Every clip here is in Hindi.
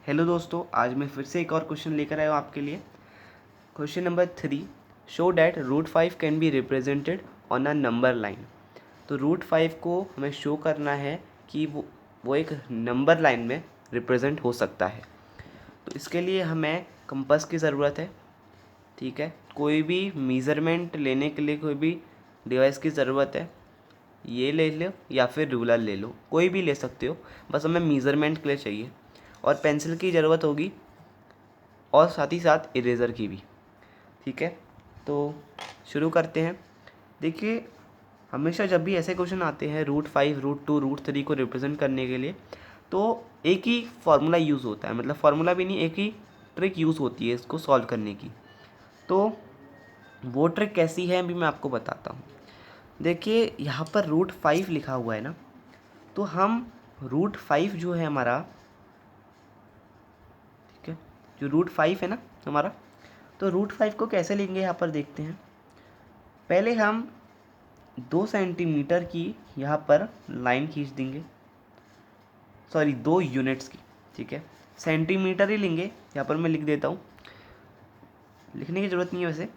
हेलो दोस्तों, आज मैं फिर से एक और क्वेश्चन लेकर आया हूँ आपके लिए। Question number 3, show that root 5 can be represented on a number line. तो रूट 5 को हमें शो करना है कि वो एक नंबर लाइन में रिप्रेजेंट हो सकता है। तो इसके लिए हमें कंपास की ज़रूरत है। ठीक है, कोई भी मेज़रमेंट लेने के लिए कोई भी डिवाइस की ज़रूरत है। ये ले लो या फिर रूलर ले लो, कोई भी ले सकते हो, बस हमें मेज़रमेंट के लिए चाहिए। और पेंसिल की ज़रूरत होगी और साथ ही साथ इरेज़र की भी। ठीक है, तो शुरू करते हैं। देखिए, हमेशा जब भी ऐसे क्वेश्चन आते हैं रूट 5, रूट 2, रूट 3 को रिप्रेजेंट करने के लिए, तो एक ही फार्मूला यूज़ होता है। मतलब फार्मूला भी नहीं, एक ही ट्रिक यूज़ होती है इसको सॉल्व करने की। तो वो ट्रिक कैसी है अभी मैं आपको बताता हूँ। देखिए, यहाँ पर रूट 5 लिखा हुआ है ना, तो हम रूट 5 जो है हमारा, ठीक है, जो रूट 5 है ना हमारा, तो रूट 5 को कैसे लेंगे यहाँ पर देखते हैं। पहले हम 2 सेंटीमीटर की यहाँ पर लाइन खींच देंगे, सॉरी 2 यूनिट्स की। ठीक है, सेंटीमीटर ही लेंगे, यहाँ पर मैं लिख देता हूँ, लिखने की ज़रूरत नहीं है वैसे।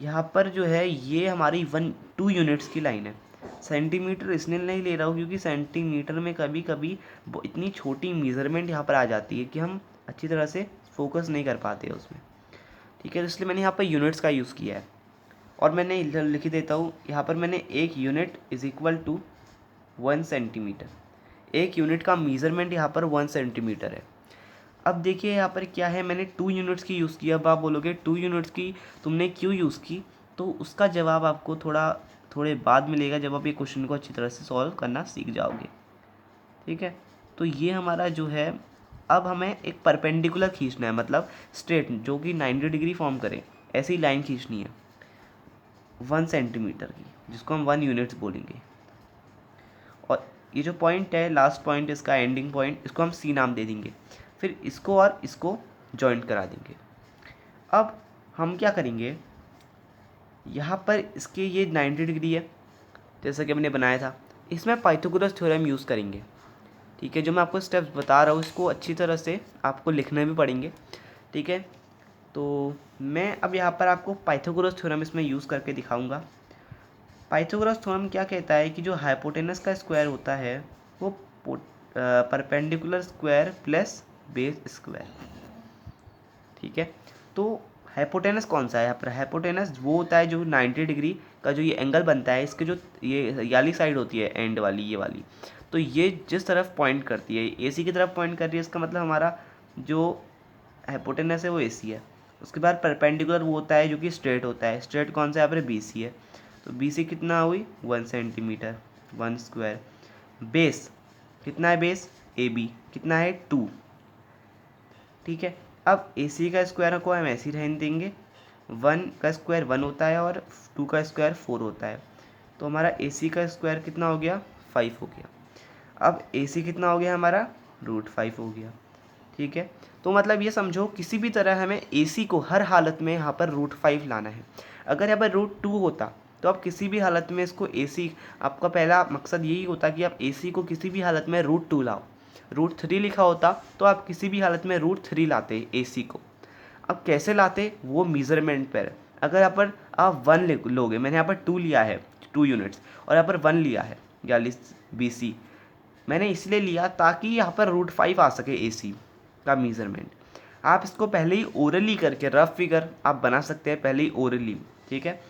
यहाँ पर जो है ये हमारी 2 यूनिट्स की लाइन है। सेंटीमीटर इसलिए नहीं ले रहा हूँ क्योंकि सेंटीमीटर में कभी कभी इतनी छोटी मेज़रमेंट यहाँ पर आ जाती है कि हम अच्छी तरह से फोकस नहीं कर पाते हैं उसमें। ठीक है, तो इसलिए मैंने यहाँ पर यूनिट्स का यूज़ किया है। और मैंने इधर लिख देता हूँ, यहाँ पर मैंने 1 unit is equal to 1 centimetre. 1 unit का मेज़रमेंट यहाँ पर 1 सेंटीमीटर है। अब देखिए यहाँ पर क्या है, मैंने 2 यूनिट्स की यूज़ किया। अब आप बोलोगे 2 यूनिट्स की तुमने क्यों यूज़ की, तो उसका जवाब आपको थोड़े बाद मिलेगा जब आप ये क्वेश्चन को अच्छी तरह से सॉल्व करना सीख जाओगे। ठीक है, तो ये हमारा जो है, अब हमें एक परपेंडिकुलर खींचना है, मतलब स्ट्रेट जो कि 90 डिग्री फॉर्म करे, ऐसी लाइन खींचनी है 1 सेंटीमीटर की, जिसको हम 1 यूनिट्स बोलेंगे। और ये जो पॉइंट है, लास्ट पॉइंट, इसका एंडिंग पॉइंट, इसको हम सी नाम दे देंगे। फिर इसको और इसको जॉइंट करा देंगे। अब हम क्या करेंगे, यहाँ पर इसके ये 90 डिग्री है जैसा कि हमने बनाया था, इसमें पाइथागोरस थ्योरम यूज़ करेंगे। ठीक है, जो मैं आपको स्टेप्स बता रहा हूँ इसको अच्छी तरह से आपको लिखने भी पड़ेंगे। ठीक है, तो मैं अब यहाँ पर आपको पाइथागोरस थ्योरम इसमें यूज़ करके दिखाऊंगा। पाइथागोरस थ्योरम क्या कहता है कि जो हाइपोटेनस का स्क्वायर होता है वो perpendicular square plus base square. ठीक है, तो हाइपोटेनस कौन सा है यहाँ पर, हाइपोटेनस वो होता है जो 90 डिग्री का जो ये एंगल बनता है, इसके जो ये वाली साइड होती है एंड वाली, ये वाली, तो ये जिस तरफ पॉइंट करती है, एसी की तरफ पॉइंट कर रही है, इसका मतलब हमारा जो हाइपोटेनस है वो एसी है। उसके बाद परपेंडिकुलर वो होता है जो कि स्ट्रेट होता है। स्ट्रेट कौन सा यहाँ पर, बीसी है। तो बीसी कितना हुई 1 सेंटीमीटर, 1 स्क्वायर। बेस कितना है, बेस ए बी कितना है 2। ठीक है, अब ए सी का स्क्वायर को हम ऐसे ही रहने देंगे। 1 का स्क्वायर 1 होता है और 2 का स्क्वायर 4 होता है। तो हमारा ए सी का स्क्वायर कितना हो गया, 5 हो गया। अब ए सी कितना हो गया हमारा, रूट 5 हो गया। ठीक है, तो मतलब ये समझो किसी भी तरह हमें ए सी को हर हालत में यहाँ पर रूट 5 लाना है। अगर यहाँ पर रूट 2 होता तो आप किसी भी हालत में इसको ए सी, आपका पहला मकसद यही होता कि आप ए सी को किसी भी हालत में रूट 2 लाओ। रूट 3 लिखा होता तो आप किसी भी हालत में रूट 3 लाते ए सी को। अब कैसे लाते वो मेज़रमेंट पर, अगर यहाँ पर आप 1 लोगे, मैंने यहाँ पर 2 लिया है 2 यूनिट्स, और यहाँ पर 1 लिया है 42 BC, मैंने इसलिए लिया ताकि यहाँ पर रूट 5 आ सके ए सी का मेज़रमेंट। आप इसको पहले ही ओरली करके रफ फिगर आप बना सकते हैं पहले ही ओरली। ठीक है,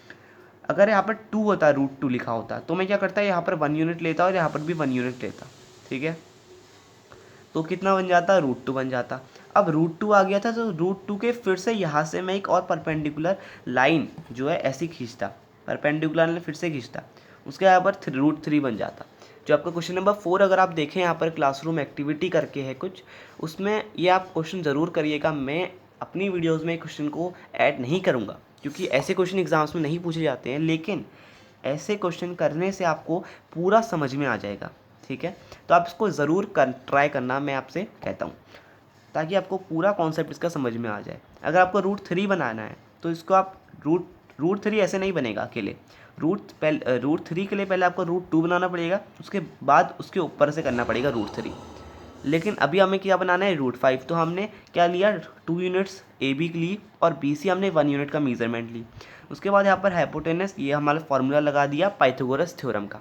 अगर यहाँ पर 2 होता, रूट 2 लिखा होता, तो मैं क्या करता है यहाँ पर 1 यूनिट लेता और यहाँ पर भी 1 यूनिट लेता। ठीक है, तो कितना बन जाता, रूट 2 बन जाता। अब रूट 2 आ गया था तो रूट 2 के फिर से यहाँ से मैं एक और परपेंडिकुलर लाइन जो है ऐसी खींचता, परपेंडिकुलर लाइन फिर से खींचता, उसके यहाँ पर रूट 3 बन जाता। जो आपका क्वेश्चन नंबर 4 अगर आप देखें यहाँ पर क्लासरूम एक्टिविटी करके है कुछ, उसमें ये आप क्वेश्चन ज़रूर करिएगा। मैं अपनी वीडियोज़ में क्वेश्चन को ऐड नहीं करूँगा क्योंकि ऐसे क्वेश्चन एग्जाम्स में नहीं पूछे जाते हैं, लेकिन ऐसे क्वेश्चन करने से आपको पूरा समझ में आ जाएगा। ठीक है, तो आप इसको ज़रूर ट्राई करना, मैं आपसे कहता हूँ, ताकि आपको पूरा कॉन्सेप्ट इसका समझ में आ जाए। अगर आपको रूट 3 बनाना है तो इसको आप रूट 3 ऐसे नहीं बनेगा अकेले। रूट 3 के लिए पहले आपको रूट 2 बनाना पड़ेगा, उसके बाद उसके ऊपर से करना पड़ेगा रूट 3। लेकिन अभी हमें क्या बनाना है, √5। तो हमने क्या लिया, 2 यूनिट्स ए बी ली और बी सी हमने 1 यूनिट का मेजरमेंट ली। उसके बाद यहाँ पर हाइपोटेनस, ये हमारा फॉर्मूला लगा दिया पाइथागोरस थ्योरम का।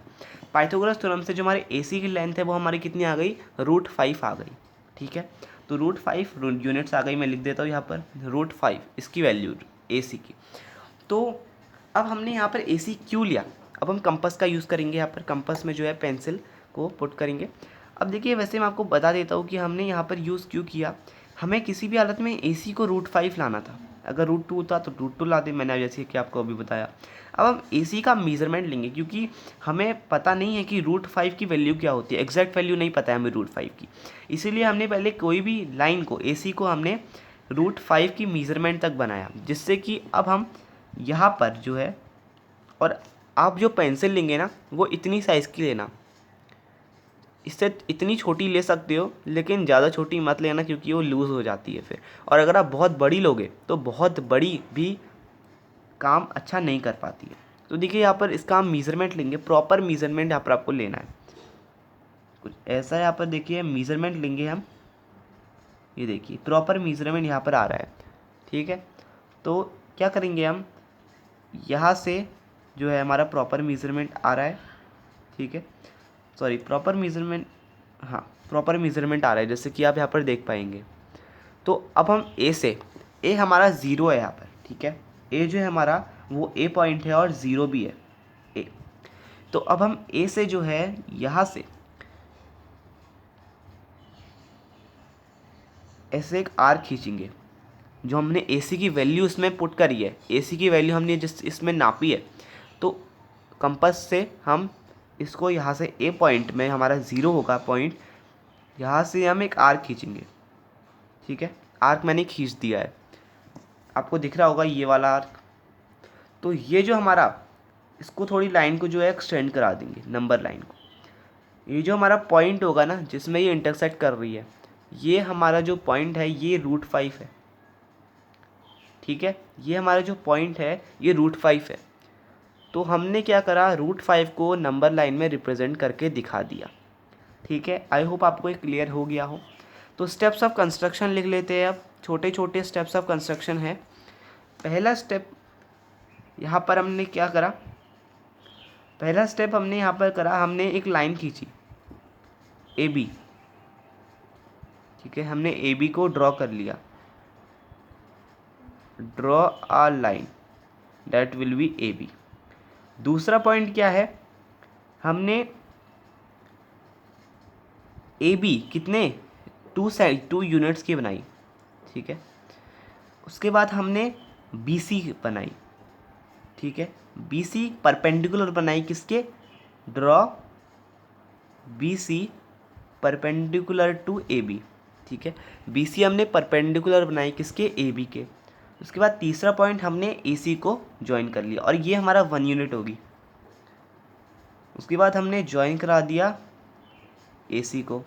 पाइथागोरस थ्योरम से जो हमारे ए सी की लेंथ है वो हमारी कितनी आ गई, √5 आ गई। ठीक है, तो √5 यूनिट्स आ गई, मैं लिख देता हूँ यहाँ पर √5 इसकी वैल्यू ए सी की। तो अब हमने यहाँ पर ए सी क्यों लिया, अब हम कंपास का यूज़ करेंगे। यहाँ पर कंपास में जो है पेंसिल को पुट करेंगे। अब देखिए, वैसे मैं आपको बता देता हूँ कि हमने यहाँ पर यूज़ क्यों किया। हमें किसी भी हालत में ए सी को √5 लाना था। अगर √2 था तो √2 ला दे, मैंने जैसे कि आपको अभी बताया। अब हम ए सी का मेज़रमेंट लेंगे, क्योंकि हमें पता नहीं है कि √5 की वैल्यू क्या होती है, एग्जैक्ट वैल्यू नहीं पता है हमें √5 की। इसीलिए हमने पहले कोई भी लाइन को, ए सी को हमने √5 की मेज़रमेंट तक बनाया, जिससे कि अब हम यहाँ पर जो है, और आप जो पेंसिल लेंगे ना वो इतनी साइज़ की लेना, इससे इतनी छोटी ले सकते हो, लेकिन ज़्यादा छोटी मत लेना क्योंकि वो लूज़ हो जाती है फिर। और अगर आप बहुत बड़ी लोगे तो बहुत बड़ी भी काम अच्छा नहीं कर पाती है। तो देखिए, यहाँ पर इसका हम मीज़रमेंट लेंगे, प्रॉपर मीज़रमेंट यहाँ पर आपको लेना है। कुछ ऐसा यहाँ पर देखिए, मीज़रमेंट लेंगे हम, ये देखिए प्रॉपर मीज़रमेंट यहाँ पर आ रहा है। ठीक है, तो क्या करेंगे हम, यहाँ से जो है हमारा प्रॉपर मीज़रमेंट आ रहा है। ठीक है, सॉरी प्रॉपर मीज़रमेंट, हाँ प्रॉपर मीज़रमेंट आ रहा है, जैसे कि आप यहाँ पर देख पाएंगे। तो अब हम ए से, ए हमारा 0 है यहाँ पर। ठीक है, ए जो है हमारा वो ए पॉइंट है और 0 भी है ए। तो अब हम ए से जो है यहाँ से ऐसे एक आर्क खींचेंगे। जो हमने ए सी की वैल्यू इसमें पुट करी है, ए सी की वैल्यू हमने जिस इसमें नापी है, तो कंपास से हम इसको यहाँ से ए पॉइंट में, हमारा 0 होगा पॉइंट, यहाँ से हम एक आर्क खींचेंगे। ठीक है, आर्क मैंने खींच दिया है, आपको दिख रहा होगा ये वाला आर्क। तो ये जो हमारा, इसको थोड़ी लाइन को जो है एक्सटेंड करा देंगे, नंबर लाइन को। ये जो हमारा पॉइंट होगा ना जिसमें ये इंटरसेक्ट कर रही है, ये हमारा जो पॉइंट है ये √5 है। ठीक है, ये हमारा जो पॉइंट है ये √5 है। तो हमने क्या करा, √5 को नंबर लाइन में रिप्रेजेंट करके दिखा दिया। ठीक है, आई होप आपको ये क्लियर हो गया हो। तो स्टेप्स ऑफ कंस्ट्रक्शन लिख लेते हैं अब। छोटे छोटे स्टेप्स ऑफ कंस्ट्रक्शन है। पहला स्टेप यहाँ पर हमने क्या करा, पहला स्टेप हमने यहाँ पर करा, हमने एक लाइन खींची ए बी। ठीक है, हमने ए बी को ड्रॉ कर लिया, draw a line that will be A B. दूसरा पॉइंट क्या है, हमने ए बी कितने 2 यूनिट्स की बनाई। ठीक है, उसके बाद हमने बी सी बनाई। ठीक है, बी सी परपेंडिकुलर बनाई किसके, draw B C perpendicular to A B. ठीक है, बी सी हमने परपेंडिकुलर बनाई किसके, ए बी के। उसके बाद तीसरा पॉइंट, हमने ए सी को ज्वाइन कर लिया और ये हमारा 1 यूनिट होगी। उसके बाद हमने ज्वाइन करा दिया ए सी को।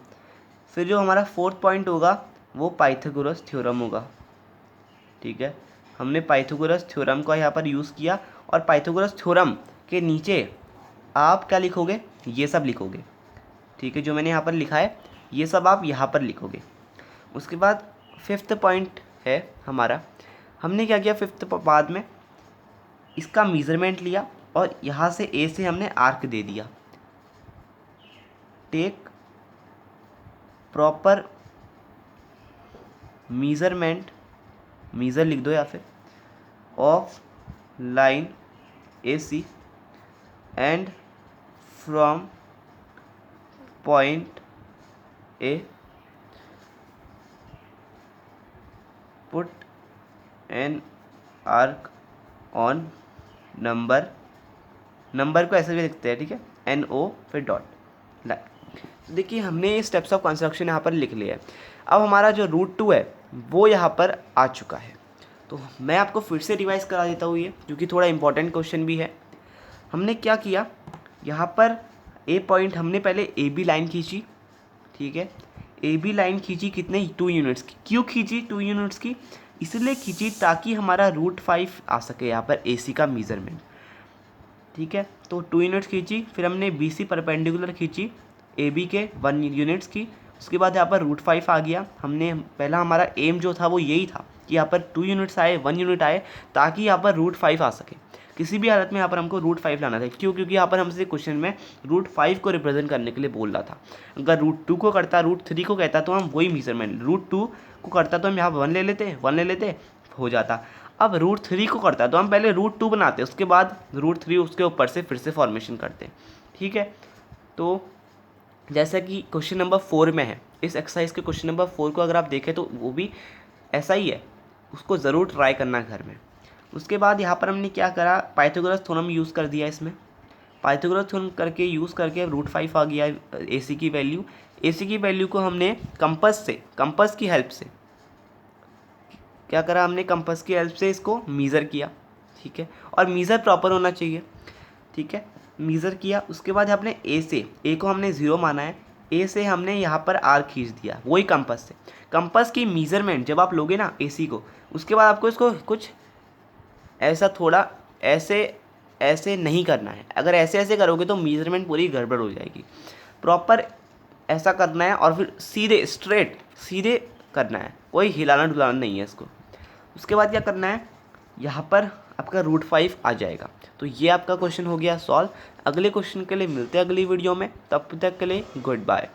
फिर जो हमारा फोर्थ पॉइंट होगा वो पाइथागोरस थ्योरम होगा। ठीक है, हमने पाइथागोरस थ्योरम का यहाँ पर यूज़ किया, और पाइथागोरस थ्योरम के नीचे आप क्या लिखोगे, ये सब लिखोगे। ठीक है, जो मैंने यहाँ पर लिखा है ये सब आप यहाँ पर लिखोगे। उसके बाद फिफ्थ पॉइंट है हमारा, हमने क्या किया, फिफ्थ बाद में इसका मेज़रमेंट लिया और यहाँ से ए से हमने आर्क दे दिया। टेक प्रॉपर मेज़रमेंट, मेज़र लिख दो या फिर, of line A C and from point A put an arc on number, number को ऐसे भी लिखते हैं। ठीक है, NO फिर डॉट लाइन। देखिए, हमने स्टेप्स ऑफ कंस्ट्रक्शन यहाँ पर लिख लिया है। अब हमारा जो √2 है वो यहाँ पर आ चुका है। तो मैं आपको फिर से रिवाइज करा देता हूँ ये, क्योंकि थोड़ा इंपॉर्टेंट क्वेश्चन भी है। हमने क्या किया, यहाँ पर ए पॉइंट हमने पहले ए बी लाइन खींची। ठीक है, ए बी लाइन खींची कितने, 2 यूनिट्स की। क्यों खींची 2 यूनिट्स की, इसलिए खींची ताकि हमारा √5 आ सके यहाँ पर ए सी का मेज़रमेंट। ठीक है, तो 2 यूनिट्स खींची। फिर हमने बी सी परपेंडिकुलर खींची ए बी के 1 यूनिट्स की, उसके बाद यहाँ पर रूट 5 आ गया। हमने पहला हमारा एम जो था वो यही था कि यहाँ पर 2 यूनिट्स आए, 1 यूनिट आए, ताकि यहाँ पर रूट 5 आ सके। किसी भी हालत में यहाँ पर हमको रूट 5 लाना था। क्यों? क्योंकि यहाँ पर हमसे क्वेश्चन में रूट 5 को रिप्रेजेंट करने के लिए बोल रहा था। अगर रूट 2 को करता, रूट 3 को कहता, तो हम वही मेजरमेंट, रूट 2 को करता तो हम यहाँ 1 ले लेते, 1 ले लेते, हो जाता। अब रूट 3 को करता तो हम पहले रूट 2 बनाते, उसके बाद रूट 3 उसके ऊपर से फिर से फॉर्मेशन करते। ठीक है, तो जैसा कि क्वेश्चन नंबर 4 में है, इस एक्सरसाइज के क्वेश्चन नंबर 4 को अगर आप देखें तो वो भी ऐसा ही है, उसको ज़रूर ट्राई करना घर में। उसके बाद यहाँ पर हमने क्या करा, पाइथागोरस थ्योरम यूज़ कर दिया इसमें। पाइथागोरस थ्योरम करके यूज़ करके रूट 5 आ गया AC की वैल्यू। AC की वैल्यू को हमने कंपस की हेल्प से क्या करा, हमने कंपस की हेल्प से इसको मीज़र किया। ठीक है, और मीज़र प्रॉपर होना चाहिए। ठीक है, मीज़र किया। उसके बाद हमने ए को हमने 0 माना है, ए से हमने यहाँ पर आर खींच दिया, वही कंपस से। कंपस की मीज़रमेंट जब आप लोगे ना AC को, उसके बाद आपको इसको कुछ ऐसा थोड़ा ऐसे नहीं करना है। अगर ऐसे करोगे तो मीज़रमेंट पूरी गड़बड़ हो जाएगी। प्रॉपर ऐसा करना है और फिर सीधे सीधे करना है, कोई हिलाना डुलाना नहीं है इसको। उसके बाद क्या करना है, यहाँ पर आपका रूट 5 आ जाएगा। तो ये आपका क्वेश्चन हो गया सॉल्व। अगले क्वेश्चन के लिए मिलते हैं अगली वीडियो में, तब तक के लिए गुड बाय।